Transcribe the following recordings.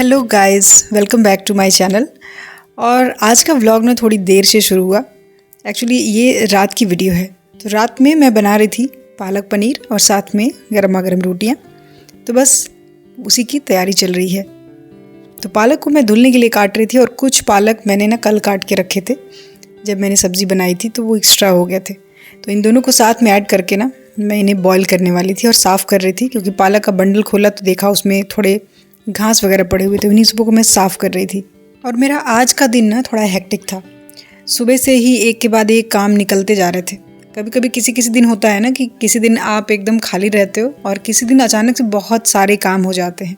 Hello guys, welcome back to my channel. और आज का व्लॉग ना थोड़ी देर से शुरू हुआ। एक्चुअली ये रात की वीडियो है। तो रात में मैं बना रही थी पालक पनीर और साथ में गर्मा गर्म रोटियां। तो बस उसी की तैयारी चल रही है। तो पालक को मैं धुलने के लिए काट रही थी और कुछ पालक मैंने ना कल काट के रखे थे। जब मैंने सब्ज़ी बनाई थी तो वो एक्स्ट्रा हो गए थे। तो इन दोनों को साथ में ऐड करके ना मैं इन्हें बॉईल करने वाली थी और साफ़ कर रही थी, क्योंकि पालक का बंडल खोला तो देखा उसमें थोड़े घास वगैरह पड़े हुए थे। उन्हीं सबको मैं साफ़ कर रही थी। और मेरा आज का दिन ना थोड़ा हेक्टिक था। सुबह से ही एक के बाद एक काम निकलते जा रहे थे। कभी कभी किसी किसी दिन होता है ना कि किसी दिन आप एकदम खाली रहते हो और किसी दिन अचानक से बहुत सारे काम हो जाते हैं।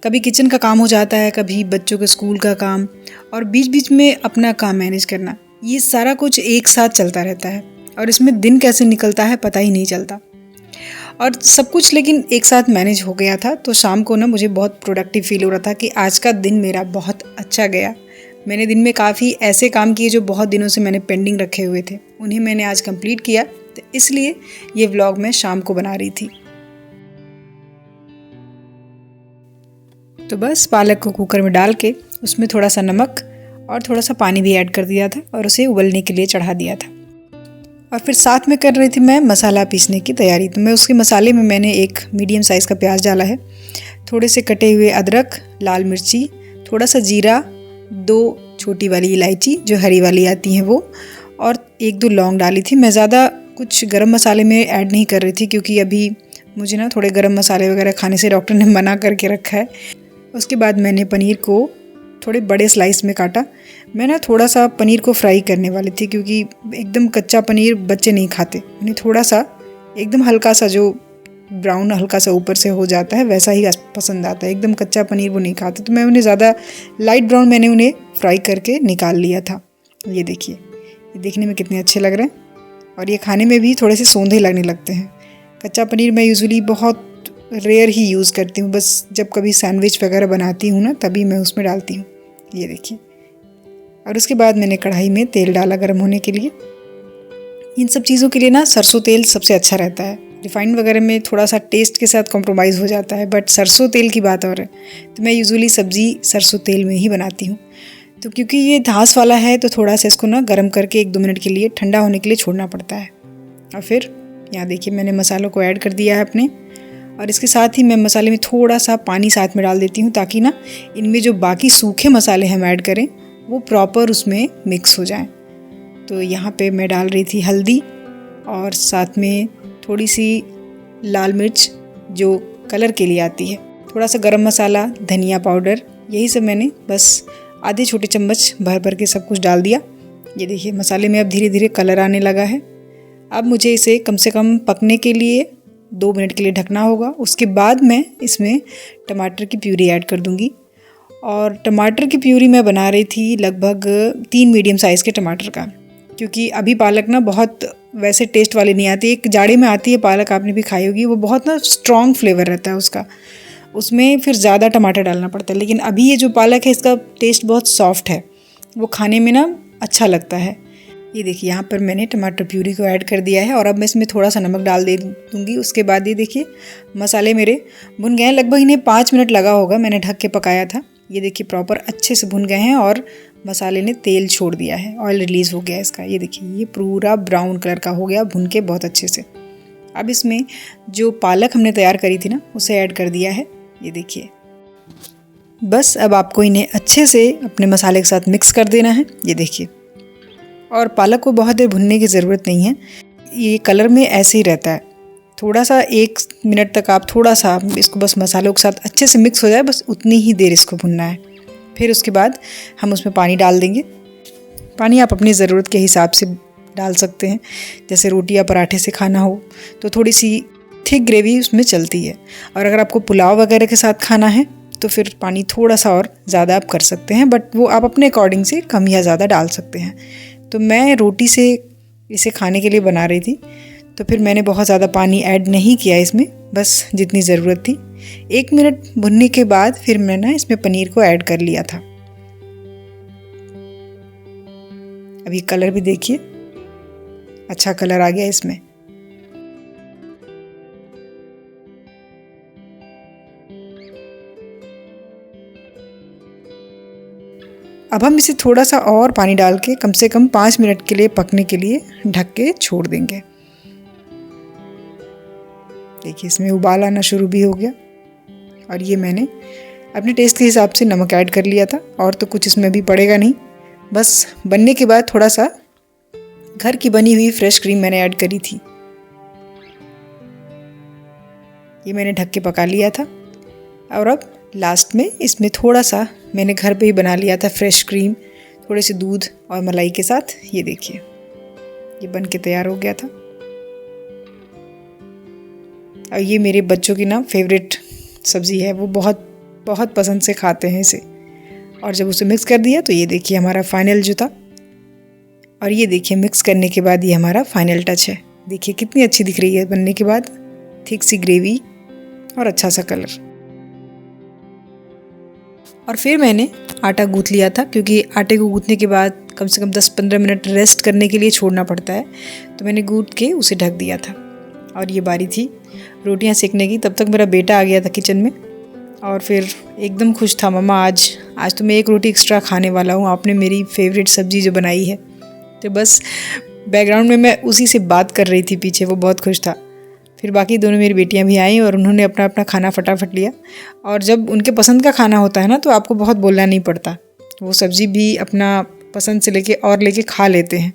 कभी किचन का काम हो जाता है, कभी बच्चों के स्कूल का काम, और बीच बीच में अपना काम मैनेज करना। ये सारा कुछ एक साथ चलता रहता है और इसमें दिन कैसे निकलता है पता ही नहीं चलता। और सब कुछ लेकिन एक साथ मैनेज हो गया था। तो शाम को ना मुझे बहुत प्रोडक्टिव फील हो रहा था कि आज का दिन मेरा बहुत अच्छा गया। मैंने दिन में काफ़ी ऐसे काम किए जो बहुत दिनों से मैंने पेंडिंग रखे हुए थे, उन्हें मैंने आज कंप्लीट किया। तो इसलिए ये व्लॉग मैं शाम को बना रही थी। तो बस पालक को कुकर में डाल के उसमें थोड़ा सा नमक और थोड़ा सा पानी भी ऐड कर दिया था और उसे उबलने के लिए चढ़ा दिया था। और फिर साथ में कर रही थी मैं मसाला पीसने की तैयारी। तो मैं उसके मसाले में मैंने एक मीडियम साइज़ का प्याज डाला है, थोड़े से कटे हुए अदरक, लाल मिर्ची, थोड़ा सा जीरा, 2 छोटी वाली इलायची जो हरी वाली आती हैं वो, और 1-2 लौंग डाली थी। मैं ज़्यादा कुछ गरम मसाले में ऐड नहीं कर रही थी, क्योंकि अभी मुझे ना थोड़े गरम मसाले वगैरह खाने से डॉक्टर ने मना करके रखा है। उसके बाद मैंने पनीर को थोड़े बड़े स्लाइस में काटा। मैं ना थोड़ा सा पनीर को फ्राई करने वाली थी, क्योंकि एकदम कच्चा पनीर बच्चे नहीं खाते। उन्हें थोड़ा सा एकदम हल्का सा जो ब्राउन हल्का सा ऊपर से हो जाता है वैसा ही पसंद आता है। एकदम कच्चा पनीर वो नहीं खाते। तो मैं उन्हें ज़्यादा लाइट ब्राउन मैंने उन्हें फ्राई करके निकाल लिया था। ये देखिए, ये देखने में कितने अच्छे लग रहे हैं और ये खाने में भी थोड़े से सौंधे लगने लगते हैं। कच्चा पनीर मैं यूजुअली बहुत रेयर ही यूज़ करती हूँ, बस जब कभी सैंडविच वगैरह बनाती हूँ ना तभी मैं उसमें डालती हूँ। ये देखिए। और उसके बाद मैंने कढ़ाई में तेल डाला गर्म होने के लिए। इन सब चीज़ों के लिए ना सरसों तेल सबसे अच्छा रहता है। रिफाइंड वगैरह में थोड़ा सा टेस्ट के साथ कॉम्प्रोमाइज़ हो जाता है, बट सरसों तेल की बात और है। तो मैं यूजुअली सब्ज़ी सरसों तेल में ही बनाती हूँ। तो क्योंकि ये घास वाला है तो थोड़ा सा इसको ना गर्म करके 1-2 मिनट के लिए ठंडा होने के लिए छोड़ना पड़ता है। और फिर यहाँ देखिए मैंने मसालों को ऐड कर दिया है अपने, और इसके साथ ही मैं मसाले में थोड़ा सा पानी साथ में डाल देती हूँ, ताकि ना इनमें जो बाकी सूखे मसाले हम ऐड करें वो प्रॉपर उसमें मिक्स हो जाएं। तो यहाँ पे मैं डाल रही थी हल्दी और साथ में थोड़ी सी लाल मिर्च जो कलर के लिए आती है, थोड़ा सा गरम मसाला, धनिया पाउडर, यही सब मैंने बस आधे छोटे चम्मच भर भर के सब कुछ डाल दिया। ये देखिए मसाले में अब धीरे धीरे कलर आने लगा है। अब मुझे इसे कम से कम पकने के लिए 2 मिनट के लिए ढकना होगा। उसके बाद मैं इसमें टमाटर की प्यूरी ऐड कर दूंगी। और टमाटर की प्यूरी मैं बना रही थी लगभग 3 मीडियम साइज़ के टमाटर का, क्योंकि अभी पालक ना बहुत वैसे टेस्ट वाली नहीं आती। एक जाड़े में आती है पालक, आपने भी खाई होगी, वो बहुत ना स्ट्रॉन्ग फ्लेवर रहता है उसका, उसमें फिर ज़्यादा टमाटर डालना पड़ता है। लेकिन अभी ये जो पालक है इसका टेस्ट बहुत सॉफ्ट है, वो खाने में ना अच्छा लगता है। ये देखिए यहाँ पर मैंने टमाटर प्यूरी को ऐड कर दिया है और अब मैं इसमें थोड़ा सा नमक डाल दे दूँगी। उसके बाद ये देखिए मसाले मेरे भुन गए हैं। लगभग इन्हें 5 मिनट लगा होगा, मैंने ढक के पकाया था। ये देखिए प्रॉपर अच्छे से भुन गए हैं और मसाले ने तेल छोड़ दिया है, ऑयल रिलीज़ हो गया है इसका। ये देखिए ये पूरा ब्राउन कलर का हो गया भुन के बहुत अच्छे से। अब इसमें जो पालक हमने तैयार करी थी ना उसे ऐड कर दिया है। ये देखिए बस अब आपको इन्हें अच्छे से अपने मसाले के साथ मिक्स कर देना है। ये देखिए, और पालक को बहुत देर भुनने की ज़रूरत नहीं है, ये कलर में ऐसे ही रहता है। थोड़ा सा 1 मिनट तक आप थोड़ा सा इसको बस मसालों के साथ अच्छे से मिक्स हो जाए, बस उतनी ही देर इसको भुनना है। फिर उसके बाद हम उसमें पानी डाल देंगे। पानी आप अपनी ज़रूरत के हिसाब से डाल सकते हैं। जैसे रोटी या पराठे से खाना हो तो थोड़ी सी थिक ग्रेवी उसमें चलती है, और अगर आपको पुलाव वगैरह के साथ खाना है तो फिर पानी थोड़ा सा और ज़्यादा आप कर सकते हैं, बट वो आप अपने अकॉर्डिंग से कम या ज़्यादा डाल सकते हैं। तो मैं रोटी से इसे खाने के लिए बना रही थी, तो फिर मैंने बहुत ज़्यादा पानी ऐड नहीं किया इसमें, बस जितनी ज़रूरत थी। 1 मिनट भुनने के बाद फिर मैंने इसमें पनीर को ऐड कर लिया था। अभी कलर भी देखिए अच्छा कलर आ गया इसमें। अब हम इसे थोड़ा सा और पानी डाल के कम से कम 5 मिनट के लिए पकने के लिए ढक के छोड़ देंगे। देखिए इसमें उबाल आना शुरू भी हो गया और ये मैंने अपने टेस्ट के हिसाब से नमक ऐड कर लिया था और तो कुछ इसमें भी पड़ेगा नहीं। बस बनने के बाद थोड़ा सा घर की बनी हुई फ्रेश क्रीम मैंने ऐड करी थी। ये मैंने ढक के पका लिया था और अब लास्ट में इसमें थोड़ा सा मैंने घर पे ही बना लिया था फ्रेश क्रीम, थोड़े से दूध और मलाई के साथ। ये देखिए ये बन के तैयार हो गया था और ये मेरे बच्चों की ना फेवरेट सब्ज़ी है, वो बहुत बहुत पसंद से खाते हैं इसे। और जब उसे मिक्स कर दिया तो ये देखिए हमारा फाइनल जो था, और ये देखिए मिक्स करने के बाद ये हमारा फाइनल टच है। देखिए कितनी अच्छी दिख रही है बनने के बाद, थिक सी ग्रेवी और अच्छा सा कलर। और फिर मैंने आटा गूँथ लिया था, क्योंकि आटे को गूँथने के बाद कम से कम 10-15 मिनट रेस्ट करने के लिए छोड़ना पड़ता है, तो मैंने गूँथ के उसे ढक दिया था। और ये बारी थी रोटियां सेकने की। तब तक मेरा बेटा आ गया था किचन में और फिर एकदम खुश था, मम्मा आज तो मैं 1 रोटी एक्स्ट्रा खाने वाला हूँ, आपने मेरी फेवरेट सब्ज़ी जो बनाई है। तो बस बैकग्राउंड में मैं उसी से बात कर रही थी पीछे, वो बहुत खुश था। फिर बाकी दोनों मेरी बेटियां भी आई और उन्होंने अपना अपना खाना फटाफट लिया। और जब उनके पसंद का खाना होता है ना तो आपको बहुत बोलना नहीं पड़ता, वो सब्ज़ी भी अपना पसंद से लेके खा लेते हैं।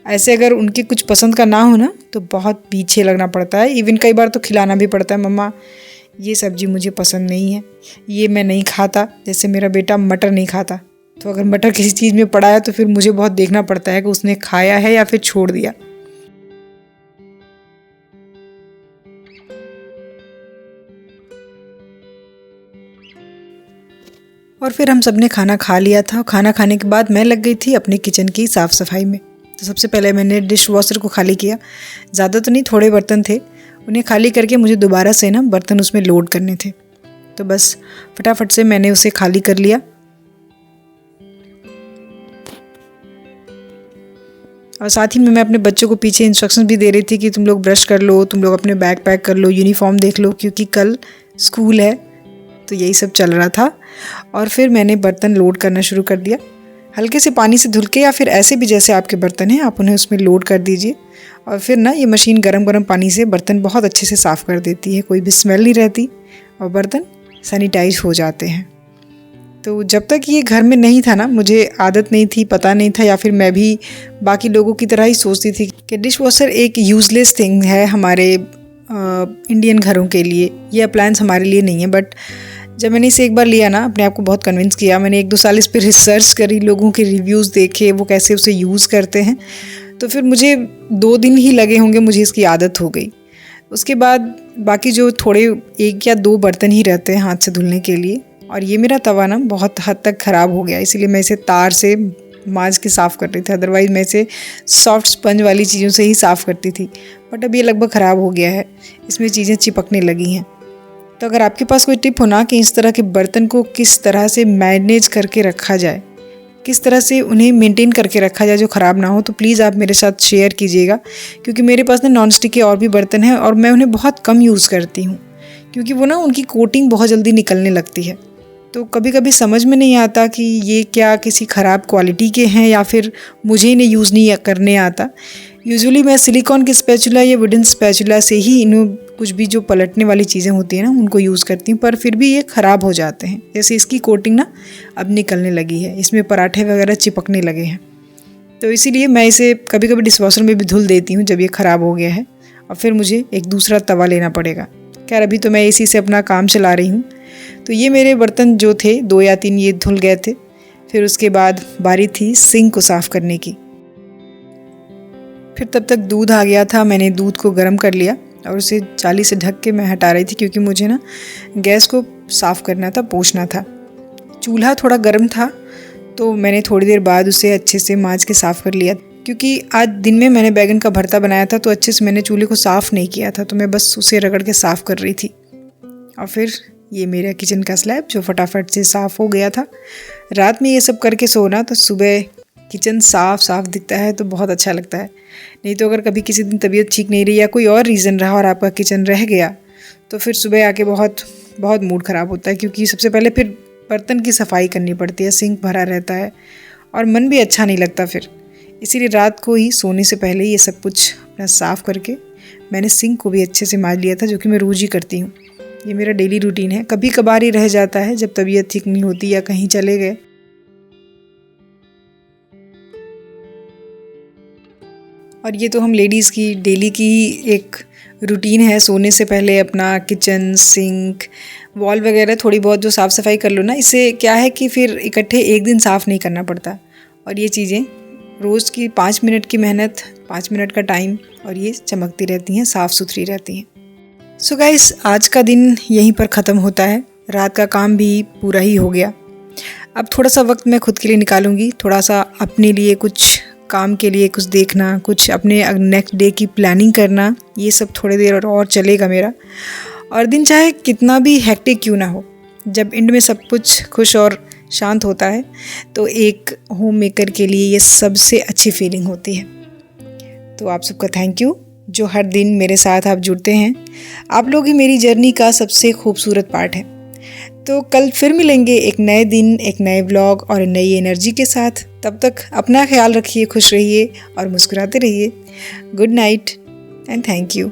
ऐसे अगर उनके कुछ पसंद का ना हो ना तो बहुत पीछे लगना पड़ता है। इवन कई बार तो खिलाना भी पड़ता है, मम्मा ये सब्ज़ी मुझे पसंद नहीं है, ये मैं नहीं खाता। जैसे मेरा बेटा मटर नहीं खाता, तो अगर मटर किसी चीज़ में पड़ा है तो फिर मुझे बहुत देखना पड़ता है कि उसने खाया है या फिर छोड़ दिया। और फिर हम सब ने खाना खा लिया था। खाना खाने के बाद मैं लग गई थी अपने किचन की साफ़ सफाई में। तो सबसे पहले मैंने डिश वॉशर को खाली किया। ज़्यादा तो नहीं, थोड़े बर्तन थे, उन्हें खाली करके मुझे दोबारा से ना बर्तन उसमें लोड करने थे। तो बस फटाफट से मैंने उसे खाली कर लिया। और साथ ही में मैं अपने बच्चों को पीछे इंस्ट्रक्शन भी दे रही थी कि तुम लोग ब्रश कर लो, तुम लोग अपने बैग पैक कर लो, यूनिफॉर्म देख लो, क्योंकि कल स्कूल है। तो यही सब चल रहा था। और फिर मैंने बर्तन लोड करना शुरू कर दिया। हल्के से पानी से धुल के या फिर ऐसे भी जैसे आपके बर्तन हैं आप उन्हें उसमें लोड कर दीजिए। और फिर ना ये मशीन गरम पानी से बर्तन बहुत अच्छे से साफ़ कर देती है, कोई भी स्मेल नहीं रहती और बर्तन सैनिटाइज हो जाते हैं। तो जब तक ये घर में नहीं था ना, मुझे आदत नहीं थी, पता नहीं था, या फिर मैं भी बाकी लोगों की तरह ही सोचती थी कि डिश वॉशर एक यूज़लेस थिंग है हमारे इंडियन घरों के लिए, ये अप्लायंस हमारे लिए नहीं है। बट जब मैंने इसे एक बार लिया ना, अपने आप को बहुत कन्विंस किया। मैंने 1-2 साल इस पर रिसर्च करी, लोगों के रिव्यूज़ देखे, वो कैसे उसे यूज़ करते हैं। तो फिर मुझे 2 दिन ही लगे होंगे, मुझे इसकी आदत हो गई। उसके बाद बाकी जो थोड़े 1 या 2 बर्तन ही रहते हैं हाथ से धुलने के लिए। और ये मेरा तवा ना बहुत हद तक ख़राब हो गया, इसीलिए मैं इसे तार से मांज के साफ़ कर रही थी। अदरवाइज़ मैं इसे सॉफ्ट स्पंज वाली चीज़ों से ही साफ़ करती थी। बट अब ये लगभग ख़राब हो गया है, इसमें चीज़ें चिपकने लगी हैं। तो अगर आपके पास कोई टिप हो ना कि इस तरह के बर्तन को किस तरह से मैनेज करके रखा जाए, किस तरह से उन्हें मेंटेन करके रखा जाए जो ख़राब ना हो, तो प्लीज़ आप मेरे साथ शेयर कीजिएगा। क्योंकि मेरे पास ना नॉन स्टिक के और भी बर्तन हैं और मैं उन्हें बहुत कम यूज़ करती हूँ, क्योंकि वो ना उनकी कोटिंग बहुत जल्दी निकलने लगती है। तो कभी कभी समझ में नहीं आता कि ये क्या किसी ख़राब क्वालिटी के हैं या फिर मुझे इन्हें यूज़ नहीं करने आता। यूजुअली मैं सिलिकॉन के स्पैचुला या वुडन स्पैचुला से ही इन्हें कुछ भी जो पलटने वाली चीज़ें होती हैं ना उनको यूज़ करती हूँ, पर फिर भी ये ख़राब हो जाते हैं। जैसे इसकी कोटिंग ना अब निकलने लगी है, इसमें पराठे वगैरह चिपकने लगे हैं। तो इसीलिए मैं इसे कभी कभी डिशवॉशर में भी धुल देती हूँ जब ये ख़राब हो गया है, और फिर मुझे एक दूसरा तवा लेना पड़ेगा। खैर अभी तो मैं इसी से अपना काम चला रही हूँ। तो ये मेरे बर्तन जो थे 2 या 3 ये धुल गए थे। फिर उसके बाद बारी थी सिंक को साफ़ करने की। फिर तब तक दूध आ गया था, मैंने दूध को गर्म कर लिया और उसे जाली से ढक के मैं हटा रही थी, क्योंकि मुझे ना गैस को साफ़ करना था, पोंछना था। चूल्हा थोड़ा गर्म था तो मैंने थोड़ी देर बाद उसे अच्छे से मांज के साफ़ कर लिया, क्योंकि आज दिन में मैंने बैगन का भरता बनाया था तो अच्छे से मैंने चूल्हे को साफ़ नहीं किया था, तो मैं बस उसे रगड़ के साफ़ कर रही थी। और फिर ये मेरा किचन का स्लैब जो फटाफट से साफ़ हो गया था। रात में ये सब करके सोना तो सुबह किचन साफ़ दिखता है तो बहुत अच्छा लगता है। नहीं तो अगर कभी किसी दिन तबीयत ठीक नहीं रही या कोई और रीज़न रहा और आपका किचन रह गया तो फिर सुबह आके बहुत मूड ख़राब होता है, क्योंकि सबसे पहले फिर बर्तन की सफाई करनी पड़ती है, सिंक भरा रहता है और मन भी अच्छा नहीं लगता फिर। इसीलिए रात को ही सोने से पहले ये सब कुछ अपना साफ़ करके मैंने सिंक को भी अच्छे से मांज लिया था, जो कि मैं रोज़ ही करती हूँ। ये मेरा डेली रूटीन है। कभी कभार ही रह जाता है जब तबीयत ठीक नहीं होती या कहीं चले गए। और ये तो हम लेडीज़ की डेली की एक रूटीन है, सोने से पहले अपना किचन, सिंक, वॉल वगैरह थोड़ी बहुत जो साफ़ सफाई कर लो ना, इससे क्या है कि फिर इकट्ठे एक दिन साफ़ नहीं करना पड़ता। और ये चीज़ें रोज़ की 5 मिनट की मेहनत, 5 मिनट का टाइम, और ये चमकती रहती हैं, साफ़ सुथरी रहती हैं। सो गाइस, आज का दिन यहीं पर ख़त्म होता है। रात का काम भी पूरा ही हो गया। अब थोड़ा सा वक्त मैं खुद के लिए निकालूंगी, थोड़ा सा अपने लिए, कुछ काम के लिए कुछ देखना, कुछ अपने नेक्स्ट डे की प्लानिंग करना। ये सब थोड़ी देर और चलेगा मेरा। और दिन चाहे कितना भी हेक्टिक क्यों ना हो, जब एंड में सब कुछ खुश और शांत होता है तो एक होम मेकर के लिए ये सबसे अच्छी फीलिंग होती है। तो आप सबका थैंक यू, जो हर दिन मेरे साथ आप जुड़ते हैं। आप लोग ही मेरी जर्नी का सबसे खूबसूरत पार्ट है। तो कल फिर मिलेंगे एक नए दिन, एक नए व्लॉग और नई एनर्जी के साथ। तब तक अपना ख्याल रखिए, खुश रहिए और मुस्कुराते रहिए। Good night and thank you.